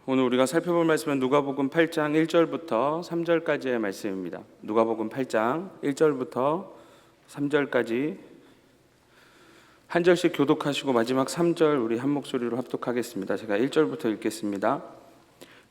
오늘 우리가 살펴볼 말씀은 누가복음 8장 1절부터 3절까지의 말씀입니다. 누가복음 8장 1절부터 3절까지 한 절씩 교독하시고 마지막 3절 우리 한 목소리로 합독하겠습니다. 제가 1절부터 읽겠습니다.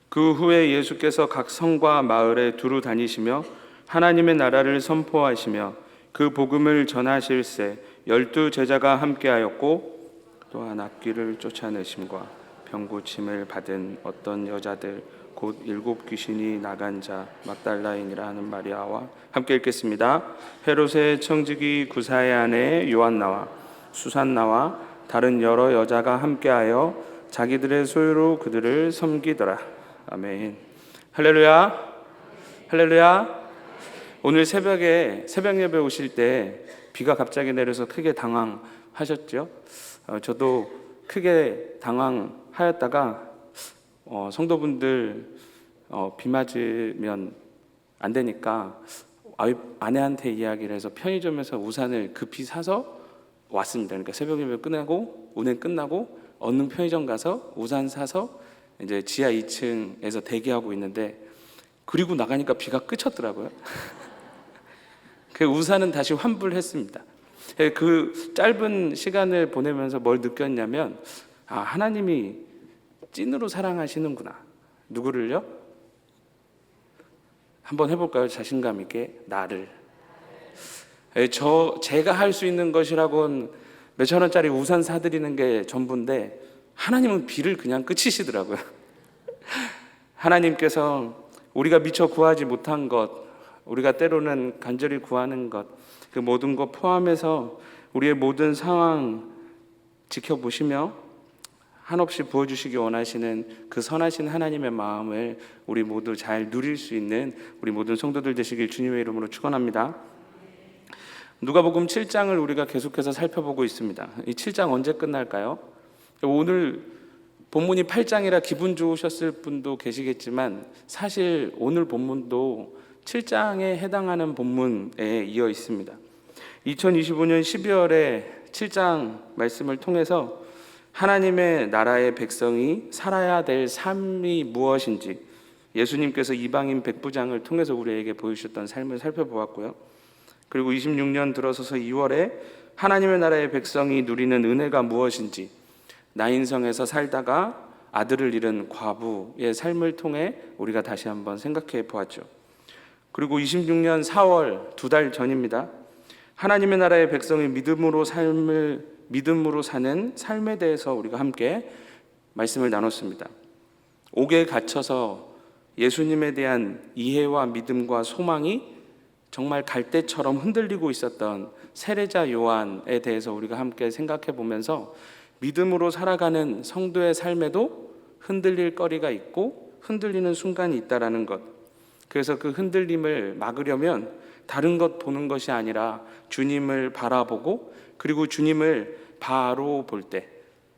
그 후에 예수께서 각 성과 마을에 두루 다니시며 하나님의 나라를 선포하시며 그 복음을 전하실새 12 제자가 함께하였고 또한 악귀를 쫓아내심과 병고침을 받은 어떤 여자들 곧 7 귀신이 나간 자 막달라인이라 하는 마리아와 함께 읽겠습니다. 헤롯의 청지기 구사의 아내 요한나와 수산나와 다른 여러 여자가 함께하여 자기들의 소유로 그들을 섬기더라. 아멘. 할렐루야. 할렐루야. 오늘 새벽에 새벽 예배 오실 때 비가 갑자기 내려서 크게 당황하셨죠? 저도 크게 당황하였다가 성도분들 비 맞으면 안 되니까 아내한테 이야기를 해서 편의점에서 우산을 급히 사서 왔습니다. 그러니까 새벽 예배 끝나고 운행 끝나고 어느 편의점 가서 우산 사서 이제 지하 2층에서 대기하고 있는데 그리고 나가니까 비가 그쳤더라고요. 그 우산은 다시 환불했습니다. 그 짧은 시간을 보내면서 뭘 느꼈냐면 하나님이 찐으로 사랑하시는구나. 누구를요? 한번 해볼까요? 자신감 있게 나를. 제가 할 수 있는 것이라고는 몇천 원짜리 우산 사드리는 게 전부인데 하나님은 비를 그냥 그치시더라고요. 하나님께서 우리가 미처 구하지 못한 것, 우리가 때로는 간절히 구하는 것, 그 모든 것 포함해서 우리의 모든 상황 지켜보시며 한없이 부어주시기 원하시는 그 선하신 하나님의 마음을 우리 모두 잘 누릴 수 있는 우리 모든 성도들 되시길 주님의 이름으로 축원합니다. 누가복음 7장을 우리가 계속해서 살펴보고 있습니다. 이 7장 언제 끝날까요? 오늘 본문이 8장이라 기분 좋으셨을 분도 계시겠지만 사실 오늘 본문도 7장에 해당하는 본문에 이어 있습니다. 2025년 12월에 7장 말씀을 통해서 하나님의 나라의 백성이 살아야 될 삶이 무엇인지 예수님께서 이방인 백부장을 통해서 우리에게 보여주셨던 삶을 살펴보았고요. 그리고 26년 들어서서 2월에 하나님의 나라의 백성이 누리는 은혜가 무엇인지 나인성에서 살다가 아들을 잃은 과부의 삶을 통해 우리가 다시 한번 생각해 보았죠. 그리고 26년 4월 2달 전입니다. 하나님의 나라의 백성이 믿음으로 사는 삶에 대해서 우리가 함께 말씀을 나눴습니다. 옥에 갇혀서 예수님에 대한 이해와 믿음과 소망이 정말 갈대처럼 흔들리고 있었던 세례자 요한에 대해서 우리가 함께 생각해 보면서 믿음으로 살아가는 성도의 삶에도 흔들릴 거리가 있고 흔들리는 순간이 있다라는 것, 그래서 그 흔들림을 막으려면 다른 것 보는 것이 아니라 주님을 바라보고 그리고 주님을 바로 볼 때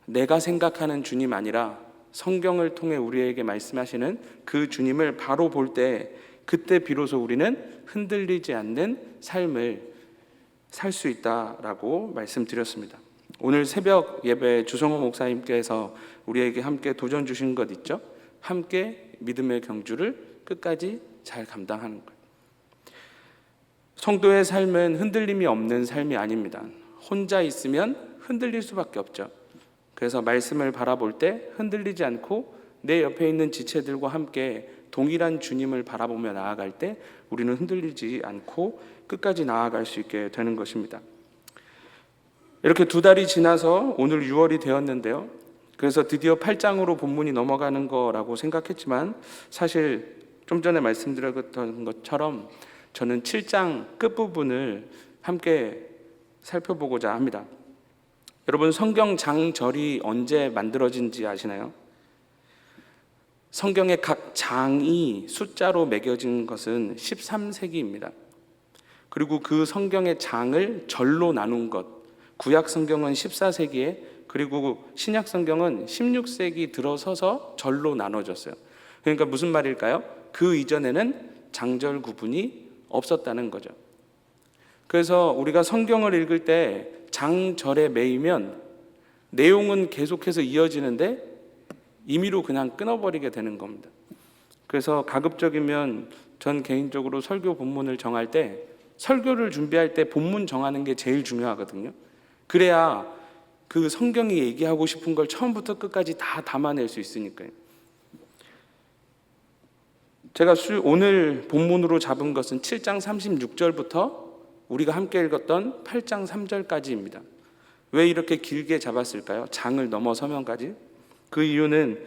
내가 생각하는 주님 아니라 성경을 통해 우리에게 말씀하시는 그 주님을 바로 볼 때 그때 비로소 우리는 흔들리지 않는 삶을 살 수 있다라고 말씀드렸습니다. 오늘 새벽 예배 주성호 목사님께서 우리에게 함께 도전 주신 것 있죠? 함께 믿음의 경주를 끝까지 잘 감당하는 것. 성도의 삶은 흔들림이 없는 삶이 아닙니다. 혼자 있으면 흔들릴 수밖에 없죠. 그래서 말씀을 바라볼 때 흔들리지 않고 내 옆에 있는 지체들과 함께 동일한 주님을 바라보며 나아갈 때 우리는 흔들리지 않고 끝까지 나아갈 수 있게 되는 것입니다. 이렇게 2달이 지나서 오늘 6월이 되었는데요. 그래서 드디어 8장으로 본문이 넘어가는 거라고 생각했지만 사실 좀 전에 말씀드렸던 것처럼 저는 7장 끝부분을 함께 살펴보고자 합니다. 여러분, 성경 장절이 언제 만들어진지 아시나요? 성경의 각 장이 숫자로 매겨진 것은 13세기입니다. 그리고 그 성경의 장을 절로 나눈 것, 구약 성경은 14세기에 그리고 신약 성경은 16세기 들어서서 절로 나눠졌어요. 그러니까 무슨 말일까요? 그 이전에는 장절 구분이 없었다는 거죠. 그래서 우리가 성경을 읽을 때 장절에 매이면 내용은 계속해서 이어지는데 임의로 그냥 끊어버리게 되는 겁니다. 그래서 가급적이면 전 개인적으로 설교 본문을 정할 때, 설교를 준비할 때 본문 정하는 게 제일 중요하거든요. 그래야 그 성경이 얘기하고 싶은 걸 처음부터 끝까지 다 담아낼 수 있으니까요. 제가 오늘 본문으로 잡은 것은 7장 36절부터 우리가 함께 읽었던 8장 3절까지입니다. 왜 이렇게 길게 잡았을까요? 장을 넘어서면까지. 그 이유는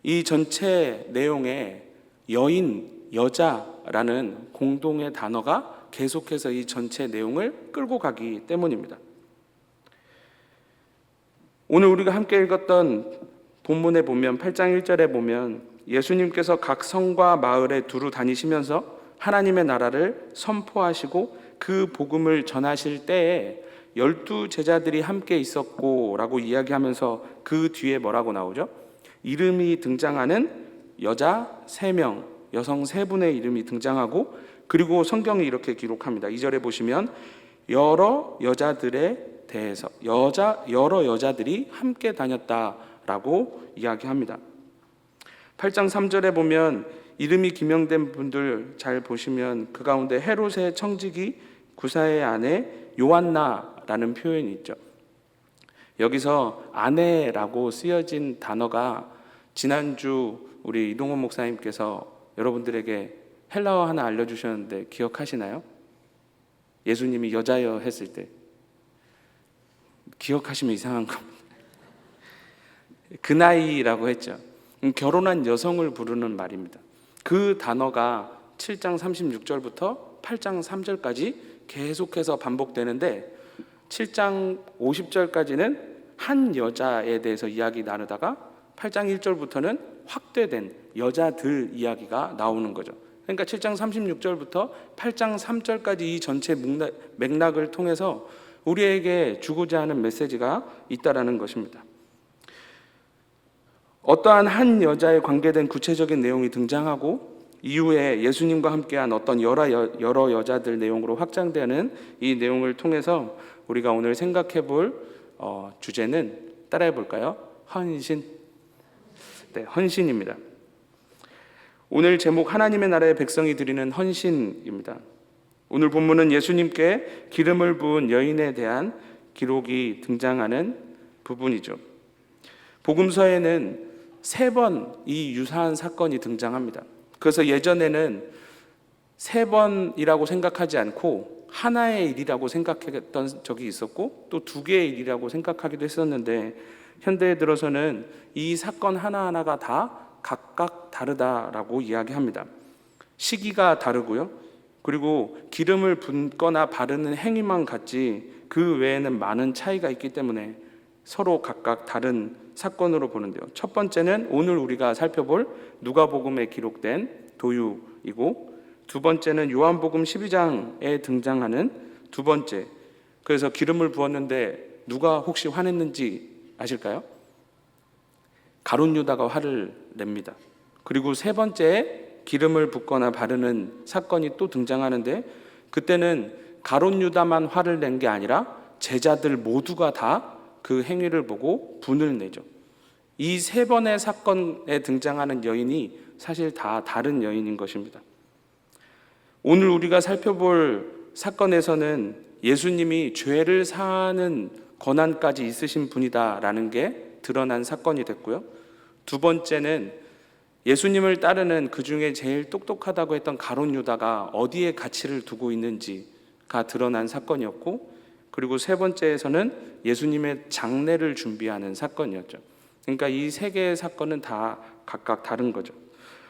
이 전체 내용에 여인, 여자라는 공동의 단어가 계속해서 이 전체 내용을 끌고 가기 때문입니다. 오늘 우리가 함께 읽었던 본문에 보면 8장 1절에 보면 예수님께서 각 성과 마을에 두루 다니시면서 하나님의 나라를 선포하시고 그 복음을 전하실 때에 12 제자들이 함께 있었고 라고 이야기하면서 그 뒤에 뭐라고 나오죠? 이름이 등장하는 여자 3명, 여성 3분의 이름이 등장하고, 그리고 성경이 이렇게 기록합니다. 2절에 보시면 여러 여자들에 대해서 여러 여자들이 함께 다녔다라고 이야기합니다. 8장 3절에 보면 이름이 기명된 분들 잘 보시면 그 가운데 헤롯의 청지기 구사의 아내 요한나라는 표현이 있죠. 여기서 아내라고 쓰여진 단어가 지난주 우리 이동원 목사님께서 여러분들에게 헬라어 하나 알려주셨는데 기억하시나요? 예수님이 여자여 했을 때 기억하시면 이상한 겁니다. 그나이라고 했죠. 결혼한 여성을 부르는 말입니다. 그 단어가 7장 36절부터 8장 3절까지 계속해서 반복되는데 7장 50절까지는 한 여자에 대해서 이야기 나누다가 8장 1절부터는 확대된 여자들 이야기가 나오는 거죠. 그러니까 7장 36절부터 8장 3절까지 이 전체 맥락을 통해서 우리에게 주고자 하는 메시지가 있다라는 것입니다. 어떠한 한 여자에 관계된 구체적인 내용이 등장하고 이후에 예수님과 함께한 어떤 여러 여자들 내용으로 확장되는 이 내용을 통해서 우리가 오늘 생각해 볼 주제는 따라해 볼까요? 헌신. 네, 헌신입니다. 오늘 제목 하나님의 나라의 백성이 드리는 헌신입니다. 오늘 본문은 예수님께 기름을 부은 여인에 대한 기록이 등장하는 부분이죠. 복음서에는 3번 이 유사한 사건이 등장합니다. 그래서 예전에는 3번이라고 생각하지 않고 하나의 일이라고 생각했던 적이 있었고 또 2개의 일이라고 생각하기도 했었는데 현대에 들어서는 이 사건 하나하나가 다 각각 다르다라고 이야기합니다. 시기가 다르고요. 그리고 기름을 붓거나 바르는 행위만 같지 그 외에는 많은 차이가 있기 때문에 서로 각각 다른 사건으로 보는데요. 첫 번째는 오늘 우리가 살펴볼 누가복음에 기록된 도유이고, 두 번째는 요한복음 12장에 등장하는 두 번째. 그래서 기름을 부었는데 누가 혹시 화냈는지 아실까요? 가룟 유다가 화를 냅니다. 그리고 세 번째 기름을 붓거나 바르는 사건이 또 등장하는데 그때는 가룟 유다만 화를 낸 게 아니라 제자들 모두가 다 그 행위를 보고 분을 내죠. 이 3번의 사건에 등장하는 여인이 사실 다 다른 여인인 것입니다. 오늘 우리가 살펴볼 사건에서는 예수님이 죄를 사하는 권한까지 있으신 분이다라는 게 드러난 사건이 됐고요. 두 번째는 예수님을 따르는 그 중에 제일 똑똑하다고 했던 가룟 유다가 어디에 가치를 두고 있는지가 드러난 사건이었고, 그리고 세 번째에서는 예수님의 장례를 준비하는 사건이었죠. 그러니까 이 3개의 사건은 다 각각 다른 거죠.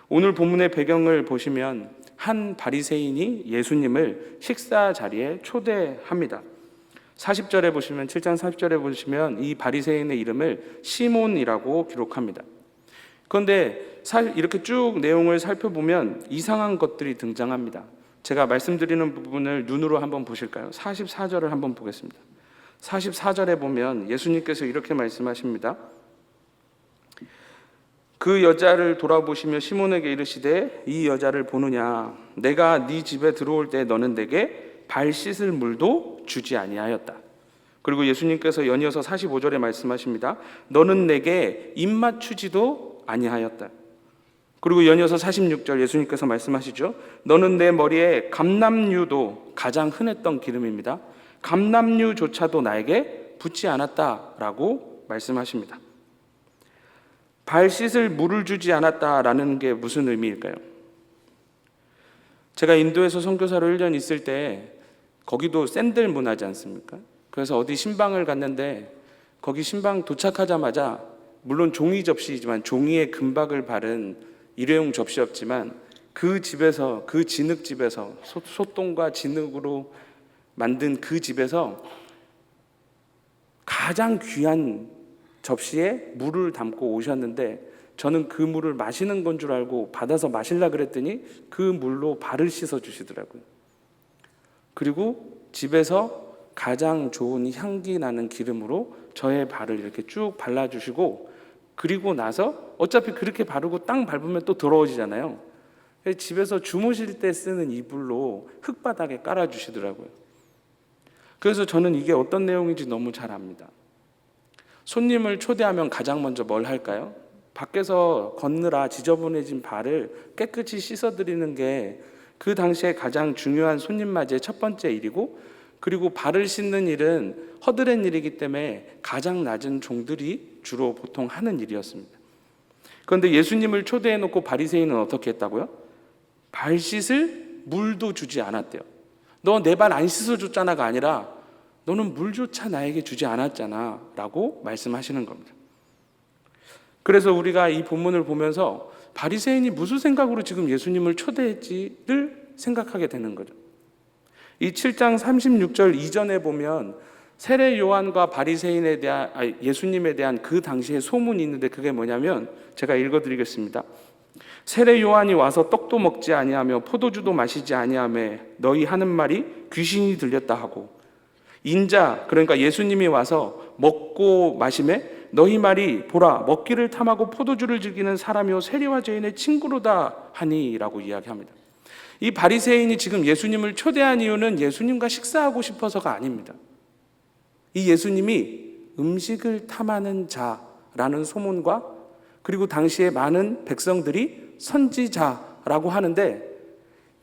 오늘 본문의 배경을 보시면 한 바리새인이 예수님을 식사 자리에 초대합니다. 40절에 보시면 7장 40절에 보시면 이 바리새인의 이름을 시몬이라고 기록합니다. 그런데 이렇게 쭉 내용을 살펴보면 이상한 것들이 등장합니다. 제가 말씀드리는 부분을 눈으로 한번 보실까요? 44절을 한번 보겠습니다. 44절에 보면 예수님께서 이렇게 말씀하십니다. 그 여자를 돌아보시며 시몬에게 이르시되 이 여자를 보느냐? 내가 네 집에 들어올 때 너는 내게 발 씻을 물도 주지 아니하였다. 그리고 예수님께서 연이어서 45절에 말씀하십니다. 너는 내게 입 맞추지도 아니하였다. 그리고 연이어서 46절 예수님께서 말씀하시죠. 너는 내 머리에 감람류도, 가장 흔했던 기름입니다, 감람류조차도 나에게 붓지 않았다라고 말씀하십니다. 발 씻을 물을 주지 않았다라는 게 무슨 의미일까요? 제가 인도에서 선교사로 1년 있을 때 거기도 샌들 문화지 않습니까? 그래서 어디 신방을 갔는데 거기 신방 도착하자마자, 물론 종이 접시이지만 종이에 금박을 바른 일회용 접시였지만, 그 집에서, 그 진흙집에서, 소똥과 진흙으로 만든 그 집에서 가장 귀한 접시에 물을 담고 오셨는데, 저는 그 물을 마시는 건 줄 알고 받아서 마시려고 그랬더니 그 물로 발을 씻어 주시더라고요. 그리고 집에서 가장 좋은 향기 나는 기름으로 저의 발을 이렇게 쭉 발라주시고, 그리고 나서 어차피 그렇게 바르고 땅 밟으면 또 더러워지잖아요. 집에서 주무실 때 쓰는 이불로 흙바닥에 깔아주시더라고요. 그래서 저는 이게 어떤 내용인지 너무 잘 압니다. 손님을 초대하면 가장 먼저 뭘 할까요? 밖에서 걷느라 지저분해진 발을 깨끗이 씻어드리는 게 그 당시에 가장 중요한 손님 맞이의 첫 번째 일이고, 그리고 발을 씻는 일은 허드렛 일이기 때문에 가장 낮은 종들이 주로 보통 하는 일이었습니다. 그런데 예수님을 초대해놓고 바리새인은 어떻게 했다고요? 발 씻을 물도 주지 않았대요. 너 내 발 안 씻어줬잖아가 아니라 너는 물조차 나에게 주지 않았잖아 라고 말씀하시는 겁니다. 그래서 우리가 이 본문을 보면서 바리새인이 무슨 생각으로 지금 예수님을 초대했지를 생각하게 되는 거죠. 이 7장 36절 이전에 보면 세례 요한과 바리새인에 대한, 예수님에 대한 그 당시의 소문이 있는데, 그게 뭐냐면 제가 읽어드리겠습니다. 세례 요한이 와서 떡도 먹지 아니하며 포도주도 마시지 아니하며 너희 하는 말이 귀신이 들렸다 하고, 인자, 그러니까 예수님이 와서 먹고 마시매 너희 말이 보라 먹기를 탐하고 포도주를 즐기는 사람이요 세리와 죄인의 친구로다 하니라고 이야기합니다. 이 바리새인이 지금 예수님을 초대한 이유는 예수님과 식사하고 싶어서가 아닙니다. 이 예수님이 음식을 탐하는 자라는 소문과, 그리고 당시에 많은 백성들이 선지자라고 하는데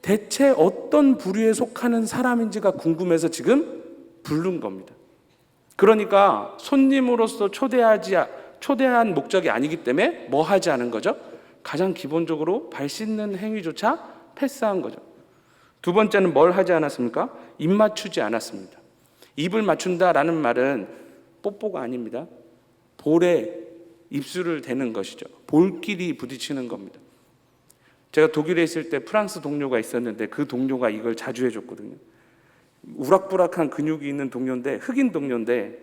대체 어떤 부류에 속하는 사람인지가 궁금해서 지금 부른 겁니다. 그러니까 손님으로서 초대한 목적이 아니기 때문에 뭐 하지 않은 거죠? 가장 기본적으로 발 씻는 행위조차 패스한 거죠. 두 번째는 뭘 하지 않았습니까? 입 맞추지 않았습니다. 입을 맞춘다라는 말은 뽀뽀가 아닙니다. 볼에 입술을 대는 것이죠. 볼끼리 부딪히는 겁니다. 제가 독일에 있을 때 프랑스 동료가 있었는데 그 동료가 이걸 자주 해줬거든요. 우락부락한 근육이 있는 동료인데, 흑인 동료인데,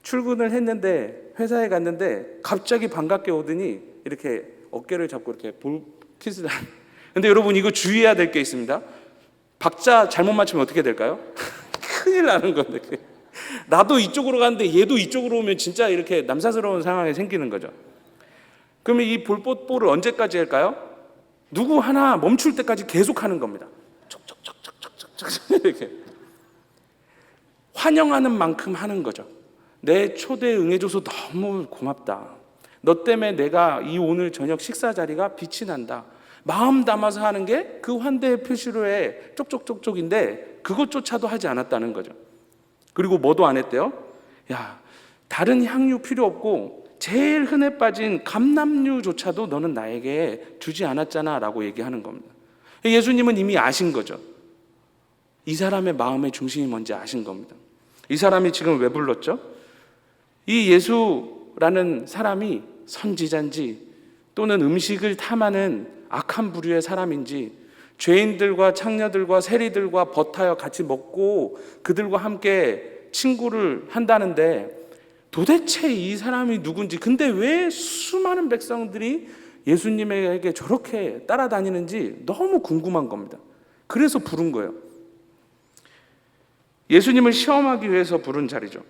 출근을 했는데 회사에 갔는데 갑자기 반갑게 오더니 이렇게 어깨를 잡고 이렇게 볼 키스를 하는. 근데 여러분 이거 주의해야 될 게 있습니다. 박자 잘못 맞추면 어떻게 될까요? 큰일 나는 건데. 나도 이쪽으로 가는데 얘도 이쪽으로 오면 진짜 이렇게 남사스러운 상황이 생기는 거죠. 그러면 이 볼뽀뽀를 언제까지 할까요? 누구 하나 멈출 때까지 계속 하는 겁니다. 촉촉촉촉촉촉 이렇게 환영하는 만큼 하는 거죠. 내 초대에 응해줘서 너무 고맙다. 너 때문에 내가 이 오늘 저녁 식사 자리가 빛이 난다. 마음 담아서 하는 게 그 환대의 표시로의 쪽쪽쪽쪽인데 그것조차도 하지 않았다는 거죠. 그리고 뭐도 안 했대요? 야, 다른 향유 필요 없고 제일 흔해 빠진 감람류조차도 너는 나에게 주지 않았잖아 라고 얘기하는 겁니다. 예수님은 이미 아신 거죠. 이 사람의 마음의 중심이 뭔지 아신 겁니다. 이 사람이 지금 왜 불렀죠? 이 예수라는 사람이 선지자인지 또는 음식을 탐하는 악한 부류의 사람인지, 죄인들과 창녀들과 세리들과 벗하여 같이 먹고 그들과 함께 친구를 한다는데 도대체 이 사람이 누군지, 근데 왜 수많은 백성들이 예수님에게 저렇게 따라다니는지 너무 궁금한 겁니다. 그래서 부른 거예요. 예수님을 시험하기 위해서 부른 자리죠.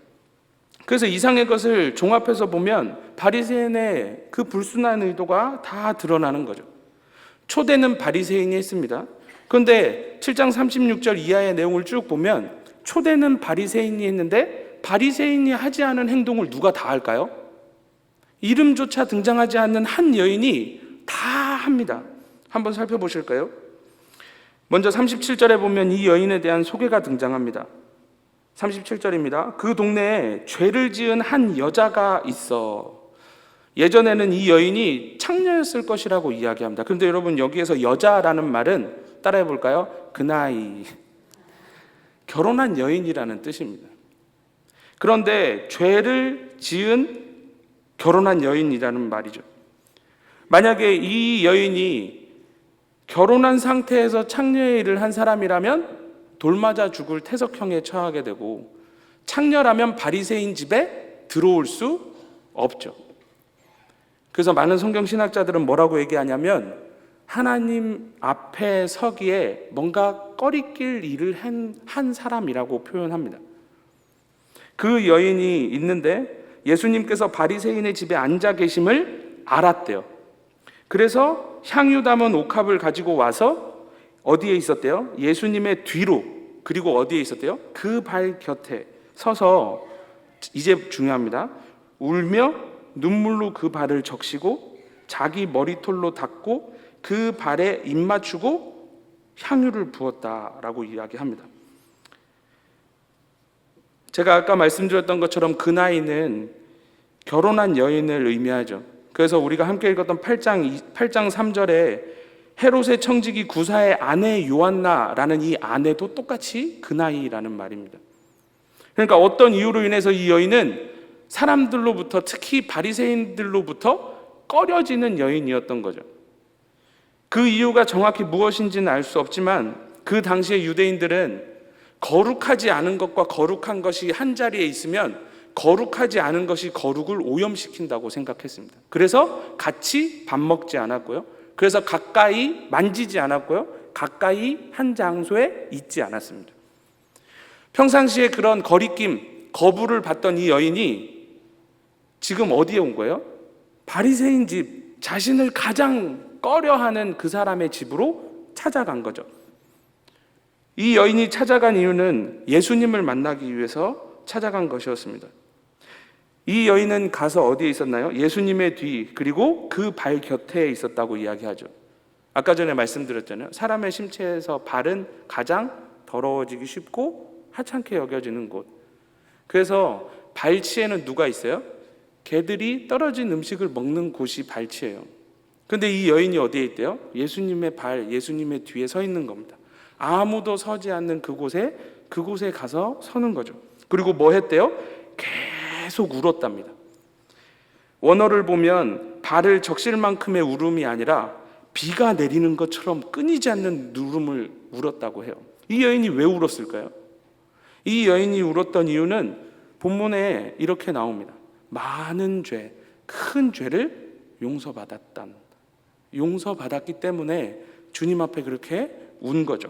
그래서 이상의 것을 종합해서 보면 바리새인의 그 불순한 의도가 다 드러나는 거죠. 초대는 바리새인이 했습니다. 그런데 7장 36절 이하의 내용을 쭉 보면 초대는 바리새인이 했는데 바리새인이 하지 않은 행동을 누가 다 할까요? 이름조차 등장하지 않는 한 여인이 다 합니다. 한번 살펴보실까요? 먼저 37절에 보면 이 여인에 대한 소개가 등장합니다. 37절입니다. 그 동네에 죄를 지은 한 여자가 있어. 예전에는 이 여인이 창녀였을 것이라고 이야기합니다. 그런데 여러분, 여기에서 여자라는 말은 따라해 볼까요? 그 나이, 결혼한 여인이라는 뜻입니다. 그런데 죄를 지은 결혼한 여인이라는 말이죠. 만약에 이 여인이 결혼한 상태에서 창녀의 일을 한 사람이라면 돌맞아 죽을 태석형에 처하게 되고, 창녀라면 바리새인 집에 들어올 수 없죠. 그래서 많은 성경 신학자들은 뭐라고 얘기하냐면, 하나님 앞에 서기에 뭔가 꺼리낄 일을 한 사람이라고 표현합니다. 그 여인이 있는데 예수님께서 바리새인의 집에 앉아 계심을 알았대요. 그래서 향유 담은 옥합을 가지고 와서 어디에 있었대요? 예수님의 뒤로, 그리고 어디에 있었대요? 그 발 곁에 서서, 이제 중요합니다, 울며 눈물로 그 발을 적시고 자기 머리털로 닦고 그 발에 입 맞추고 향유를 부었다라고 이야기합니다. 제가 아까 말씀드렸던 것처럼 그 나이는 결혼한 여인을 의미하죠. 그래서 우리가 함께 읽었던 8장 3절에 헤롯의 청지기 구사의 아내 요한나라는 이 아내도 똑같이 그 나이라는 말입니다. 그러니까 어떤 이유로 인해서 이 여인은 사람들로부터, 특히 바리새인들로부터 꺼려지는 여인이었던 거죠. 그 이유가 정확히 무엇인지는 알 수 없지만 그 당시의 유대인들은 거룩하지 않은 것과 거룩한 것이 한 자리에 있으면 거룩하지 않은 것이 거룩을 오염시킨다고 생각했습니다. 그래서 같이 밥 먹지 않았고요. 그래서 가까이 만지지 않았고요. 가까이 한 장소에 있지 않았습니다. 평상시에 그런 거리낌, 거부를 받던 이 여인이 지금 어디에 온 거예요? 바리새인 집, 자신을 가장 꺼려하는 그 사람의 집으로 찾아간 거죠. 이 여인이 찾아간 이유는 예수님을 만나기 위해서 찾아간 것이었습니다. 이 여인은 가서 어디에 있었나요? 예수님의 뒤, 그리고 그 발 곁에 있었다고 이야기하죠. 아까 전에 말씀드렸잖아요. 사람의 심체에서 발은 가장 더러워지기 쉽고 하찮게 여겨지는 곳. 그래서 발치에는 누가 있어요? 개들이 떨어진 음식을 먹는 곳이 발치예요. 근데 이 여인이 어디에 있대요? 예수님의 발, 예수님의 뒤에 서 있는 겁니다. 아무도 서지 않는 그곳에 가서 서는 거죠. 그리고 뭐 했대요? 계속 울었답니다. 원어를 보면 발을 적실 만큼의 울음이 아니라 비가 내리는 것처럼 끊이지 않는 울음을 울었다고 해요. 이 여인이 왜 울었을까요? 이 여인이 울었던 이유는 본문에 이렇게 나옵니다. 많은 죄, 큰 죄를 용서받았기 때문에 주님 앞에 그렇게 운 거죠.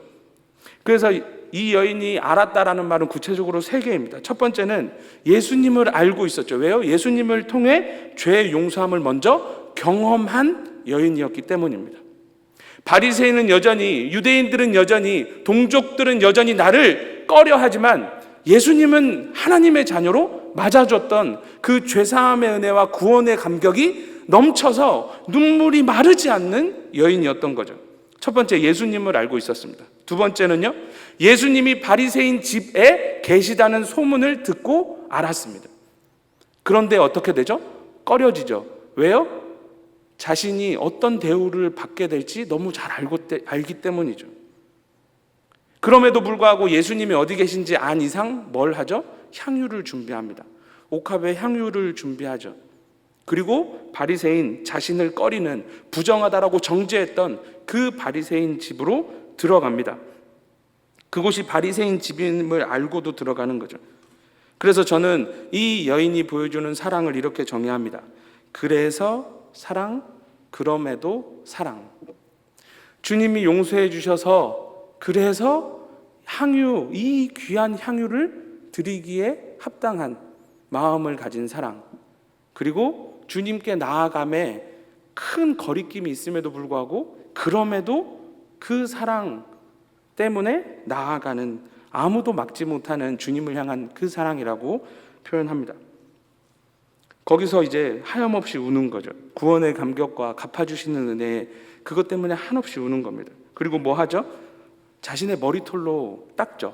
그래서 이 여인이 알았다라는 말은 구체적으로 3개입니다. 첫 번째는 예수님을 알고 있었죠. 왜요? 예수님을 통해 죄의 용서함을 먼저 경험한 여인이었기 때문입니다. 바리새인은 여전히, 유대인들은 여전히, 동족들은 여전히 나를 꺼려하지만 예수님은 하나님의 자녀로 맞아줬던 그 죄사함의 은혜와 구원의 감격이 넘쳐서 눈물이 마르지 않는 여인이었던 거죠. 첫 번째, 예수님을 알고 있었습니다. 두 번째는요, 예수님이 바리새인 집에 계시다는 소문을 듣고 알았습니다. 그런데 어떻게 되죠? 꺼려지죠. 왜요? 자신이 어떤 대우를 받게 될지 너무 잘 알기 때문이죠. 그럼에도 불구하고 예수님이 어디 계신지 안 이상 뭘 하죠? 향유를 준비합니다. 옥합에 향유를 준비하죠. 그리고 바리새인, 자신을 꺼리는, 부정하다라고 정죄했던 그 바리새인 집으로 들어갑니다. 그곳이 바리새인 집임을 알고도 들어가는 거죠. 그래서 저는 이 여인이 보여주는 사랑을 이렇게 정의합니다. 그래서 사랑, 그럼에도 사랑. 주님이 용서해 주셔서, 그래서 향유, 이 귀한 향유를 드리기에 합당한 마음을 가진 사랑, 그리고 주님께 나아감에 큰 거리낌이 있음에도 불구하고 그럼에도 그 사랑 때문에 나아가는, 아무도 막지 못하는 주님을 향한 그 사랑이라고 표현합니다. 거기서 이제 하염없이 우는 거죠. 구원의 감격과 갚아주시는 은혜, 그것 때문에 한없이 우는 겁니다. 그리고 뭐 하죠? 자신의 머리털로 닦죠.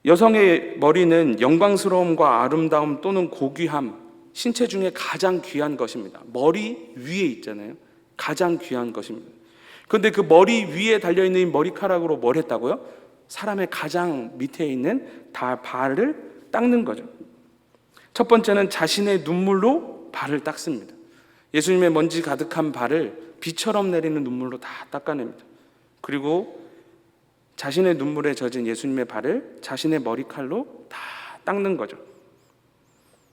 여성의 머리는 영광스러움과 아름다움 또는 고귀함, 신체 중에 가장 귀한 것입니다. 머리 위에 있잖아요. 가장 귀한 것입니다. 그런데 그 머리 위에 달려있는 이 머리카락으로 뭘 했다고요? 사람의 가장 밑에 있는 발을 닦는 거죠. 첫 번째는 자신의 눈물로 발을 닦습니다. 예수님의 먼지 가득한 발을 비처럼 내리는 눈물로 다 닦아냅니다. 그리고 자신의 눈물에 젖은 예수님의 발을 자신의 머리칼로 다 닦는 거죠.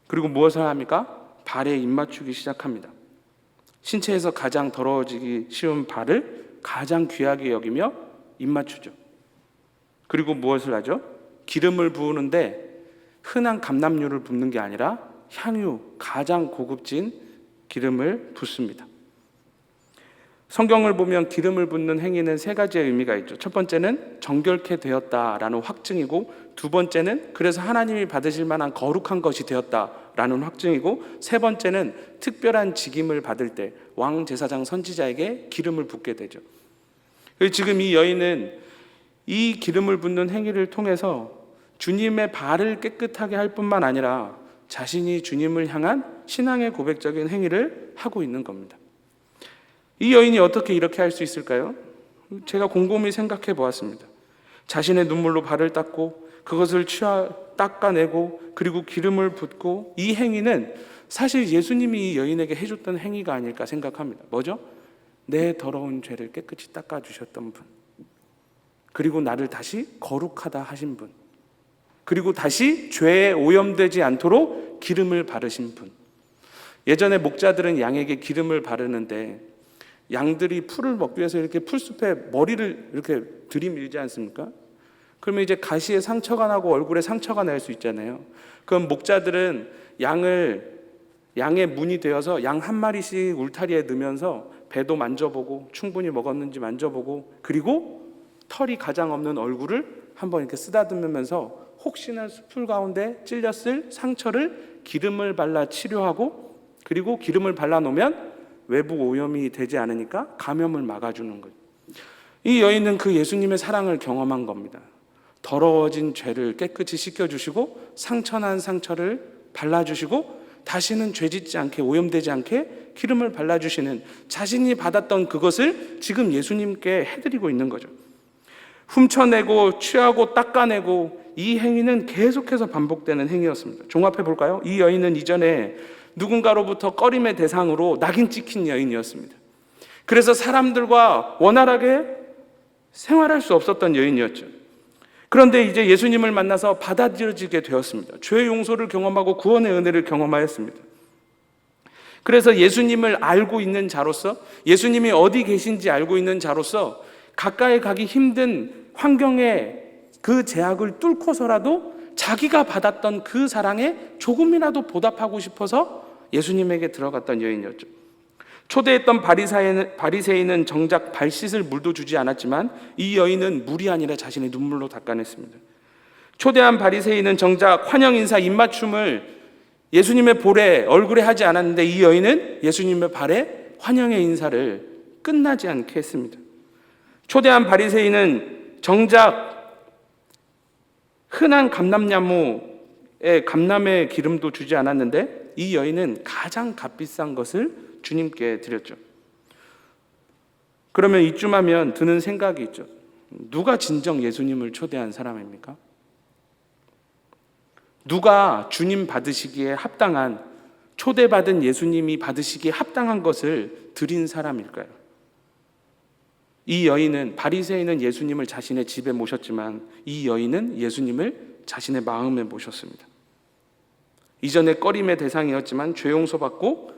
그리고 무엇을 합니까? 발에 입 맞추기 시작합니다. 신체에서 가장 더러워지기 쉬운 발을 가장 귀하게 여기며 입 맞추죠. 그리고 무엇을 하죠? 기름을 부으는데 흔한 감람유를 붓는 게 아니라 향유, 가장 고급진 기름을 붓습니다. 성경을 보면 기름을 붓는 행위는 세 가지의 의미가 있죠. 첫 번째는 정결케 되었다라는 확증이고, 두 번째는 그래서 하나님이 받으실 만한 거룩한 것이 되었다라는 확증이고, 세 번째는 특별한 직임을 받을 때 왕, 제사장, 선지자에게 기름을 붓게 되죠. 지금 이 여인은 이 기름을 붓는 행위를 통해서 주님의 발을 깨끗하게 할 뿐만 아니라 자신이 주님을 향한 신앙의 고백적인 행위를 하고 있는 겁니다. 이 여인이 어떻게 이렇게 할 수 있을까요? 제가 곰곰이 생각해 보았습니다. 자신의 눈물로 발을 닦고 그것을 닦아내고 그리고 기름을 붓고, 이 행위는 사실 예수님이 이 여인에게 해줬던 행위가 아닐까 생각합니다. 뭐죠? 내 더러운 죄를 깨끗이 닦아주셨던 분, 그리고 나를 다시 거룩하다 하신 분, 그리고 다시 죄에 오염되지 않도록 기름을 바르신 분. 예전에 목자들은 양에게 기름을 바르는데 양들이 풀을 먹기 위해서 이렇게 풀숲에 머리를 이렇게 들이밀지 않습니까? 그러면 이제 가시에 상처가 나고 얼굴에 상처가 날 수 있잖아요. 그럼 목자들은 양의 문이 되어서 양 한 마리씩 울타리에 넣으면서 배도 만져보고 충분히 먹었는지 만져보고, 그리고 털이 가장 없는 얼굴을 한번 이렇게 쓰다듬으면서 혹시나 풀 가운데 찔렸을 상처를 기름을 발라 치료하고, 그리고 기름을 발라놓으면 외부 오염이 되지 않으니까 감염을 막아주는 거예요. 이 여인은 그 예수님의 사랑을 경험한 겁니다. 더러워진 죄를 깨끗이 씻겨주시고 상처난 상처를 발라주시고 다시는 죄짓지 않게, 오염되지 않게 기름을 발라주시는, 자신이 받았던 그것을 지금 예수님께 해드리고 있는 거죠. 훔쳐내고 취하고 닦아내고, 이 행위는 계속해서 반복되는 행위였습니다. 종합해 볼까요? 이 여인은 이전에 누군가로부터 꺼림의 대상으로 낙인 찍힌 여인이었습니다. 그래서 사람들과 원활하게 생활할 수 없었던 여인이었죠. 그런데 이제 예수님을 만나서 받아들여지게 되었습니다. 죄의 용서를 경험하고 구원의 은혜를 경험하였습니다. 그래서 예수님을 알고 있는 자로서, 예수님이 어디 계신지 알고 있는 자로서 가까이 가기 힘든 환경에 그 제약을 뚫고서라도 자기가 받았던 그 사랑에 조금이라도 보답하고 싶어서 예수님에게 들어갔던 여인이었죠. 초대했던 바리새인은 정작 발 씻을 물도 주지 않았지만 이 여인은 물이 아니라 자신의 눈물로 닦아냈습니다. 초대한 바리새인은 정작 환영 인사, 입맞춤을 예수님의 볼에, 얼굴에 하지 않았는데 이 여인은 예수님의 발에 환영의 인사를 끝나지 않게 했습니다. 초대한 바리새인은 정작 흔한 감람나무에 감람의 기름도 주지 않았는데 이 여인은 가장 값비싼 것을 주님께 드렸죠. 그러면 이쯤하면 드는 생각이 있죠. 누가 진정 예수님을 초대한 사람입니까? 누가 주님 받으시기에 합당한, 초대받은 예수님이 받으시기에 합당한 것을 드린 사람일까요? 이 여인은, 바리새인은 예수님을 자신의 집에 모셨지만 이 여인은 예수님을 자신의 마음에 모셨습니다. 이전에 꺼림의 대상이었지만 죄 용서받고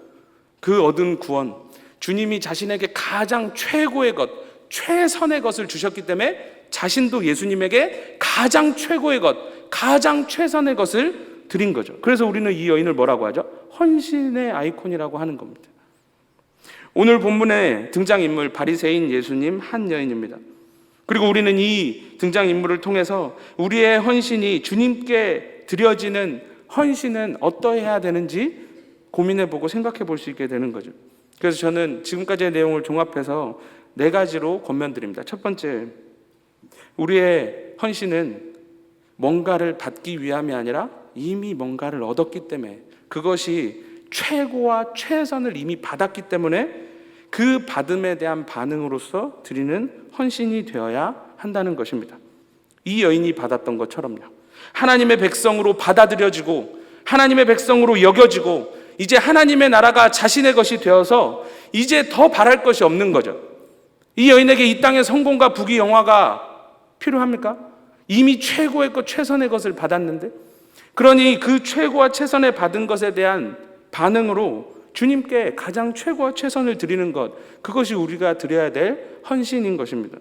그 얻은 구원, 주님이 자신에게 가장 최고의 것, 최선의 것을 주셨기 때문에 자신도 예수님에게 가장 최고의 것, 가장 최선의 것을 드린 거죠. 그래서 우리는 이 여인을 뭐라고 하죠? 헌신의 아이콘이라고 하는 겁니다. 오늘 본문의 등장인물 바리새인 예수님, 한 여인입니다. 그리고 우리는 이 등장인물을 통해서 우리의 헌신이 주님께 드려지는 헌신은 어떠해야 되는지 고민해보고 생각해볼 수 있게 되는 거죠. 그래서 저는 지금까지의 내용을 종합해서 4가지로 권면드립니다. 첫 번째, 우리의 헌신은 뭔가를 받기 위함이 아니라 이미 뭔가를 얻었기 때문에, 그것이 최고와 최선을 이미 받았기 때문에 그 받음에 대한 반응으로서 드리는 헌신이 되어야 한다는 것입니다. 이 여인이 받았던 것처럼요. 하나님의 백성으로 받아들여지고 하나님의 백성으로 여겨지고 이제 하나님의 나라가 자신의 것이 되어서 이제 더 바랄 것이 없는 거죠. 이 여인에게 이 땅의 성공과 부귀 영화가 필요합니까? 이미 최고의 것, 최선의 것을 받았는데, 그러니 그 최고와 최선의 받은 것에 대한 반응으로 주님께 가장 최고와 최선을 드리는 것, 그것이 우리가 드려야 될 헌신인 것입니다.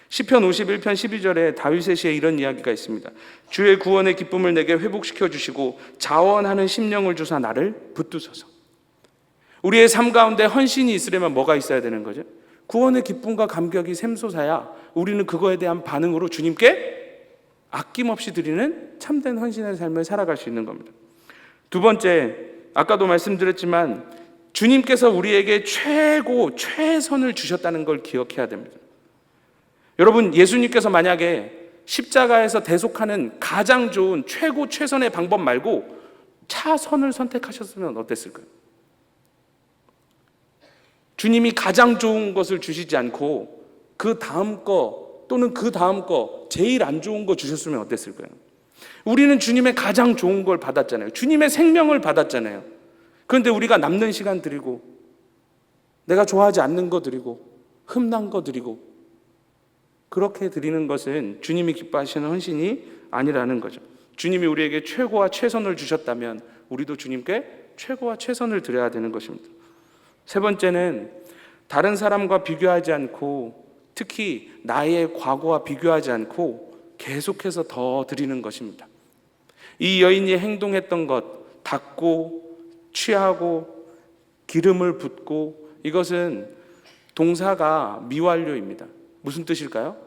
시편 51편 12절에 다윗의 시에 이런 이야기가 있습니다. 주의 구원의 기쁨을 내게 회복시켜 주시고 자원하는 심령을 주사 나를 붙드소서. 우리의 삶 가운데 헌신이 있으려면 뭐가 있어야 되는 거죠? 구원의 기쁨과 감격이 샘솟아야 우리는 그거에 대한 반응으로 주님께 아낌없이 드리는 참된 헌신의 삶을 살아갈 수 있는 겁니다. 두 번째, 아까도 말씀드렸지만 주님께서 우리에게 최고, 최선을 주셨다는 걸 기억해야 됩니다. 여러분, 예수님께서 만약에 십자가에서 대속하는 가장 좋은 최고, 최선의 방법 말고 차선을 선택하셨으면 어땠을까요? 주님이 가장 좋은 것을 주시지 않고 그 다음 거 또는 그 다음 거 제일 안 좋은 거 주셨으면 어땠을까요? 우리는 주님의 가장 좋은 걸 받았잖아요. 주님의 생명을 받았잖아요. 그런데 우리가 남는 시간 드리고 내가 좋아하지 않는 거 드리고 흠난 거 드리고 그렇게 드리는 것은 주님이 기뻐하시는 헌신이 아니라는 거죠. 주님이 우리에게 최고와 최선을 주셨다면 우리도 주님께 최고와 최선을 드려야 되는 것입니다. 세 번째는 다른 사람과 비교하지 않고 특히 나의 과거와 비교하지 않고 계속해서 더 드리는 것입니다. 이 여인이 행동했던 것, 닦고 취하고 기름을 붓고, 이것은 동사가 미완료입니다. 무슨 뜻일까요?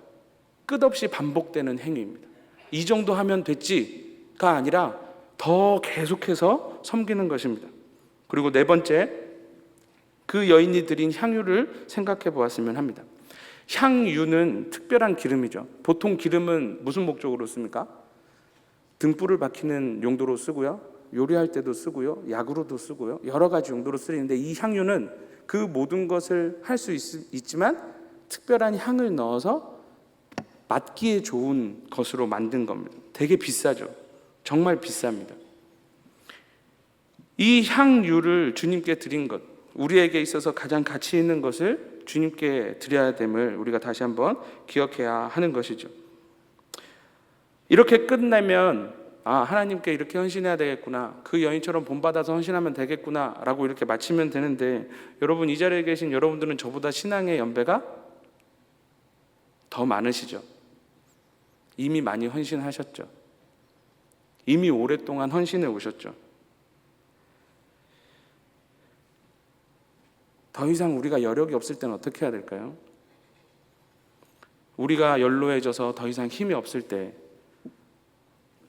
끝없이 반복되는 행위입니다. 이 정도 하면 됐지가 아니라 더 계속해서 섬기는 것입니다. 그리고 네 번째, 그 여인이 드린 향유를 생각해 보았으면 합니다. 향유는 특별한 기름이죠. 보통 기름은 무슨 목적으로 씁니까? 등불을 밝히는 용도로 쓰고요, 요리할 때도 쓰고요, 약으로도 쓰고요, 여러 가지 용도로 쓰이는데 이 향유는 그 모든 것을 할 수 있지만 특별한 향을 넣어서 맡기에 좋은 것으로 만든 겁니다. 되게 비싸죠. 정말 비쌉니다. 이 향유를 주님께 드린 것, 우리에게 있어서 가장 가치 있는 것을 주님께 드려야 됨을 우리가 다시 한번 기억해야 하는 것이죠. 이렇게 끝내면 하나님께 이렇게 헌신해야 되겠구나, 그 여인처럼 본받아서 헌신하면 되겠구나 라고 이렇게 마치면 되는데, 여러분, 이 자리에 계신 여러분들은 저보다 신앙의 연배가 더 많으시죠. 이미 많이 헌신하셨죠. 이미 오랫동안 헌신해 오셨죠. 더 이상 우리가 여력이 없을 때는 어떻게 해야 될까요? 우리가 연로해져서 더 이상 힘이 없을 때,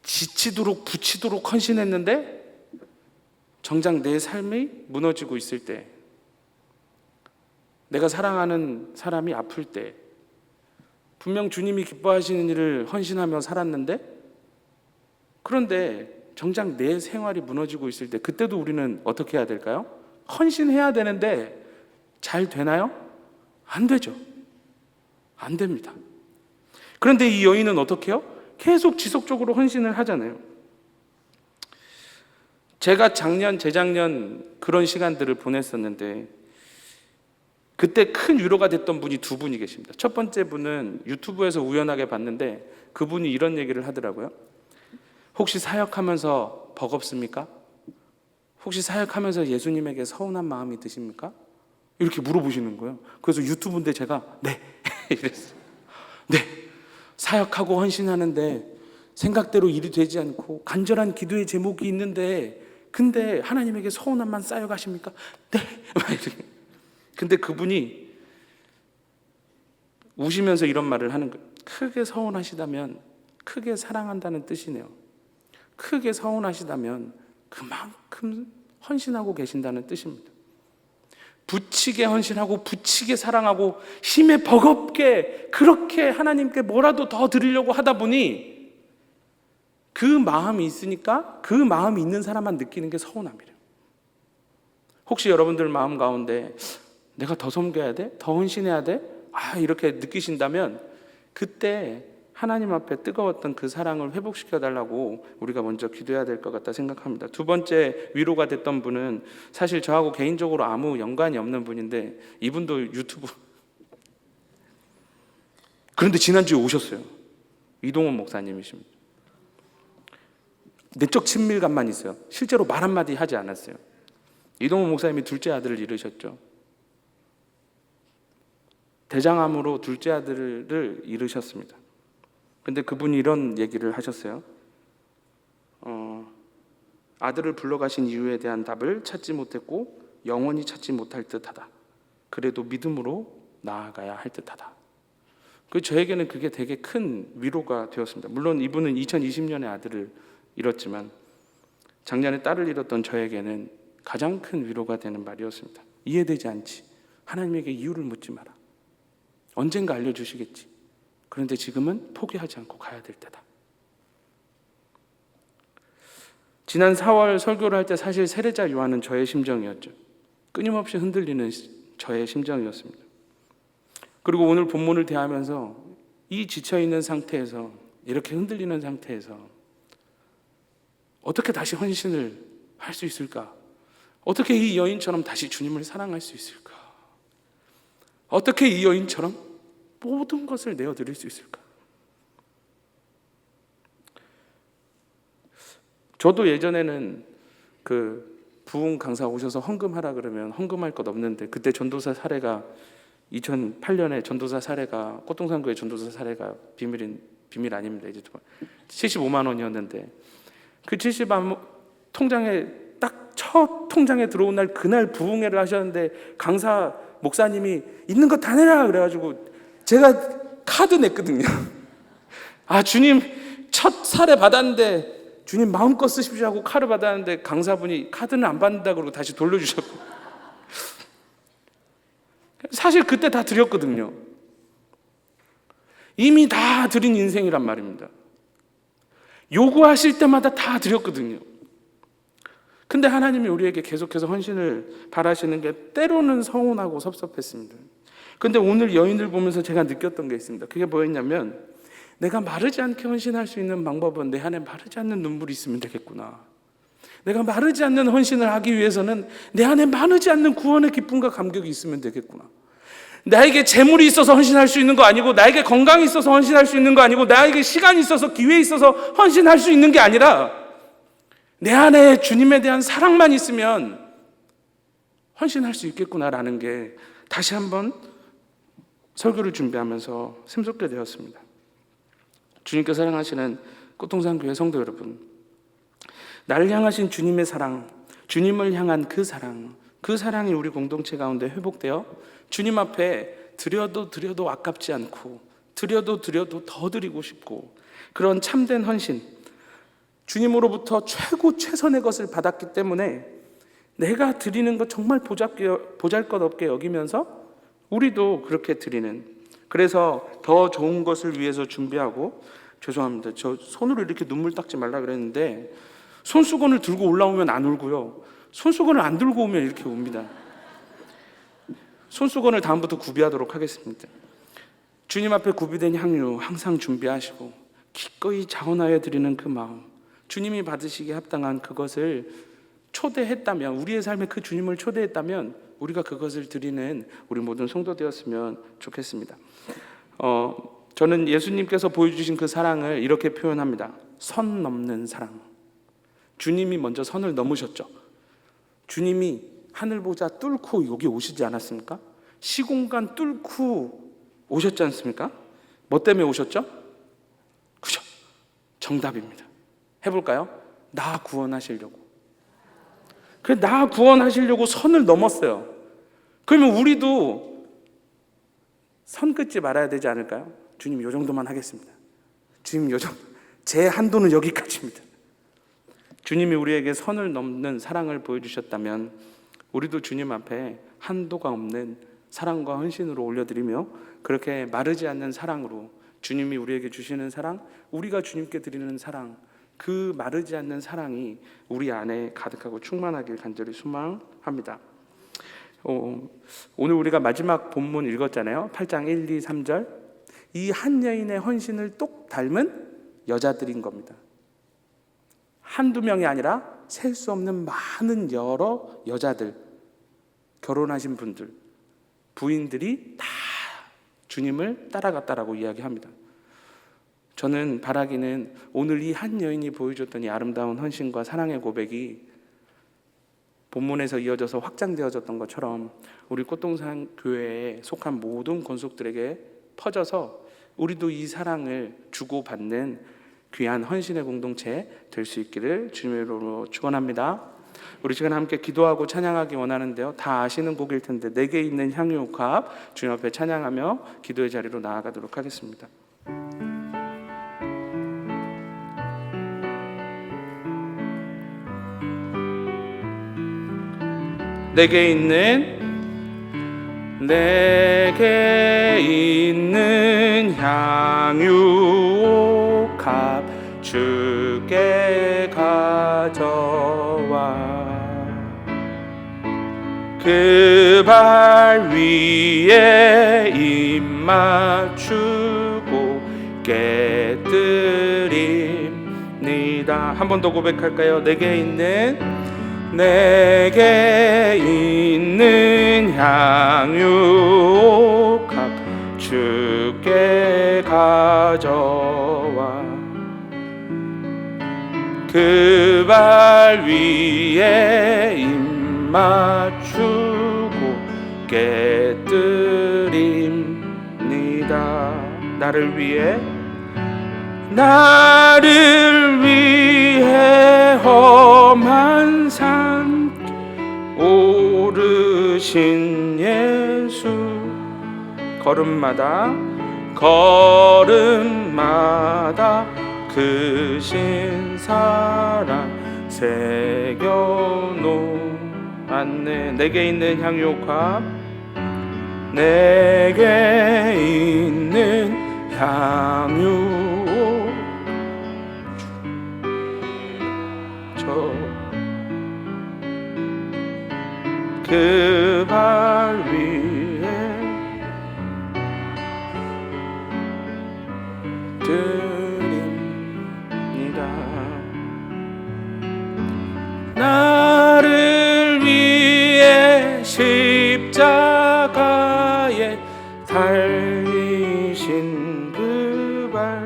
지치도록 부치도록 헌신했는데 정작 내 삶이 무너지고 있을 때, 내가 사랑하는 사람이 아플 때, 분명 주님이 기뻐하시는 일을 헌신하며 살았는데, 그런데 정작 내 생활이 무너지고 있을 때, 그때도 우리는 어떻게 해야 될까요? 헌신해야 되는데 잘 되나요? 안 되죠. 안 됩니다. 그런데 이 여인은 어떻게 해요? 계속 지속적으로 헌신을 하잖아요. 제가 작년, 재작년 그런 시간들을 보냈었는데 그때 큰 위로가 됐던 분이 두 분이 계십니다. 첫 번째 분은 유튜브에서 우연하게 봤는데 그분이 이런 얘기를 하더라고요. 혹시 사역하면서 버겁습니까? 혹시 사역하면서 예수님에게 서운한 마음이 드십니까? 이렇게 물어보시는 거예요. 그래서 유튜브인데 제가 네 이랬어요. 네, 사역하고 헌신하는데 생각대로 일이 되지 않고 간절한 기도의 제목이 있는데 근데 하나님에게 서운함만 쌓여가십니까? 네. 근데 그분이 우시면서 이런 말을 하는 거예요. 크게 서운하시다면 크게 사랑한다는 뜻이네요. 크게 서운하시다면 그만큼 헌신하고 계신다는 뜻입니다. 부치게 헌신하고 부치게 사랑하고 힘에 버겁게 그렇게 하나님께 뭐라도 더 드리려고 하다 보니 그 마음이 있으니까 그 마음이 있는 사람만 느끼는 게 서운함이래요. 혹시 여러분들 마음 가운데 내가 더 섬겨야 돼? 더 헌신해야 돼? 이렇게 느끼신다면 그때 하나님 앞에 뜨거웠던 그 사랑을 회복시켜 달라고 우리가 먼저 기도해야 될 것 같다 생각합니다. 두 번째 위로가 됐던 분은 사실 저하고 개인적으로 아무 연관이 없는 분인데 이분도 유튜브 그런데 지난주에 오셨어요. 이동원 목사님이십니다. 내적 친밀감만 있어요. 실제로 말 한마디 하지 않았어요. 이동원 목사님이 둘째 아들을 잃으셨죠. 대장암으로 둘째 아들을 잃으셨습니다. 근데 그분이 이런 얘기를 하셨어요. 아들을 불러가신 이유에 대한 답을 찾지 못했고 영원히 찾지 못할 듯하다. 그래도 믿음으로 나아가야 할 듯하다. 저에게는 그게 되게 큰 위로가 되었습니다. 물론 이분은 2020년에 아들을 잃었지만 작년에 딸을 잃었던 저에게는 가장 큰 위로가 되는 말이었습니다. 이해되지 않지. 하나님에게 이유를 묻지 마라. 언젠가 알려주시겠지. 그런데 지금은 포기하지 않고 가야 될 때다. 지난 4월 설교를 할 때 사실 세례자 요한은 저의 심정이었죠. 끊임없이 흔들리는 저의 심정이었습니다. 그리고 오늘 본문을 대하면서 이 지쳐있는 상태에서 이렇게 흔들리는 상태에서 어떻게 다시 헌신을 할 수 있을까? 어떻게 이 여인처럼 다시 주님을 사랑할 수 있을까? 어떻게 이 여인처럼 모든 것을 내어드릴 수 있을까? 저도 예전에는 그 부흥 강사 오셔서 헌금하라 그러면 헌금할 것 없는데 그때 전도사 사례가 2008년에 전도사 사례가 꽃동산교회 전도사 사례가 비밀 아닙니다. 이제 75만 원이었는데 그 75만 통장에 딱 첫 통장에 들어온 날 그날 부흥회를 하셨는데 강사 목사님이 있는 거 다 내라 그래가지고 제가 카드 냈거든요. 주님 첫 사례 받았는데 주님 마음껏 쓰십시오 하고 카드 받았는데 강사분이 카드는 안 받는다 그러고 다시 돌려주셨고 사실 그때 다 드렸거든요. 이미 다 드린 인생이란 말입니다. 요구하실 때마다 다 드렸거든요. 근데 하나님이 우리에게 계속해서 헌신을 바라시는 게 때로는 서운하고 섭섭했습니다. 근데 오늘 여인을 보면서 제가 느꼈던 게 있습니다. 그게 뭐였냐면 내가 마르지 않게 헌신할 수 있는 방법은 내 안에 마르지 않는 눈물이 있으면 되겠구나. 내가 마르지 않는 헌신을 하기 위해서는 내 안에 마르지 않는 구원의 기쁨과 감격이 있으면 되겠구나. 나에게 재물이 있어서 헌신할 수 있는 거 아니고 나에게 건강이 있어서 헌신할 수 있는 거 아니고 나에게 시간이 있어서 기회 있어서 헌신할 수 있는 게 아니라 내 안에 주님에 대한 사랑만 있으면 헌신할 수 있겠구나라는 게 다시 한번 설교를 준비하면서 샘솟게 되었습니다. 주님께 사랑하시는 꽃동산교회 성도 여러분, 나를 향하신 주님의 사랑, 주님을 향한 그 사랑이 우리 공동체 가운데 회복되어 주님 앞에 드려도 아깝지 않고 드려도 더 드리고 싶고 그런 참된 헌신, 주님으로부터 최선의 것을 받았기 때문에 내가 드리는 것 정말 보잘것없게 여기면서 우리도 그렇게 드리는, 그래서 더 좋은 것을 위해서 준비하고, 죄송합니다. 저 손으로 이렇게 눈물 닦지 말라 그랬는데 손수건을 들고 올라오면 안 울고요, 손수건을 안 들고 오면 이렇게 웁니다. 손수건을 다음부터 구비하도록 하겠습니다. 주님 앞에 구비된 향유 항상 준비하시고 기꺼이 자원하여 드리는 그 마음, 주님이 받으시기에 합당한 그것을 초대했다면, 우리의 삶에 그 주님을 초대했다면 우리가 그것을 드리는 우리 모든 성도 되었으면 좋겠습니다. 저는 예수님께서 보여주신 그 사랑을 이렇게 표현합니다. 선 넘는 사랑. 주님이 먼저 선을 넘으셨죠. 주님이 하늘보좌 뚫고 여기 오시지 않았습니까? 시공간 뚫고 오셨지 않습니까? 뭐 때문에 오셨죠? 그죠? 정답입니다. 해볼까요? 나 구원하시려고. 그래, 나 구원하시려고 선을 넘었어요. 그러면 우리도 선 긋지 말아야 되지 않을까요? 주님 요 정도만 하겠습니다. 주님 요 정도, 제 한도는 여기까지입니다. 주님이 우리에게 선을 넘는 사랑을 보여주셨다면 우리도 주님 앞에 한도가 없는 사랑과 헌신으로 올려드리며 그렇게 마르지 않는 사랑으로 주님이 우리에게 주시는 사랑, 우리가 주님께 드리는 사랑, 그 마르지 않는 사랑이 우리 안에 가득하고 충만하길 간절히 소망합니다. 오늘 우리가 마지막 본문 읽었잖아요. 8장 1, 2, 3절. 이 한 여인의 헌신을 똑 닮은 여자들인 겁니다. 한두 명이 아니라 셀 수 없는 많은 여러 여자들, 결혼하신 분들, 부인들이 다 주님을 따라갔다라고 이야기합니다. 저는 바라기는 오늘 이 한 여인이 보여줬던 이 아름다운 헌신과 사랑의 고백이 본문에서 이어져서 확장되어졌던 것처럼 우리 꽃동산 교회에 속한 모든 권속들에게 퍼져서 우리도 이 사랑을 주고받는 귀한 헌신의 공동체 될 수 있기를 주님의 이름으로 축원합니다. 우리 시간 함께 기도하고 찬양하기 원하는데요. 다 아시는 곡일 텐데 내게 있는 향유옥합 주님 앞에 찬양하며 기도의 자리로 나아가도록 하겠습니다. 내게 있는 향유옥합 주께 가져와 그 발 위에 입 맞추고 깨뜨립니다. 한 번 더 고백할까요? 내게 있는 향유옥합 주께 가져와 그 발 위에 입 맞추고 깨뜨립니다. 나를 위해 험한 산 오르신 예수 걸음마다 크신 사랑 새겨놓았네. 내게 있는 향유옥합 그 발 위에 드립니다. 나를 위해 십자가에 달리신 그 발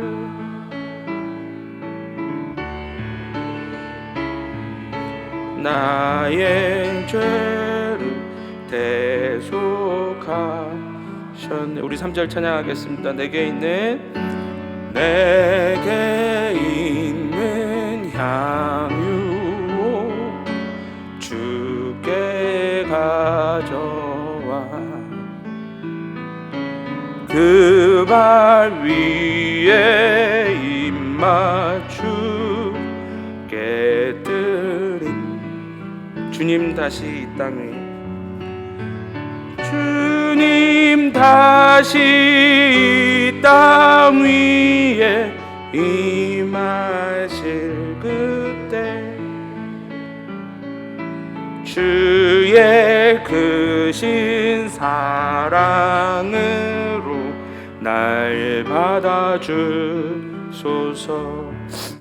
나의 죄를 대속하셨네. 우리 3절 찬양하겠습니다. 내게 있는 향유 주께 가져와 그 발 위에 입 맞추게 드린 주님 다시 이 땅 위에 임하실 그때 주의 크신 사랑으로 날 받아주소서.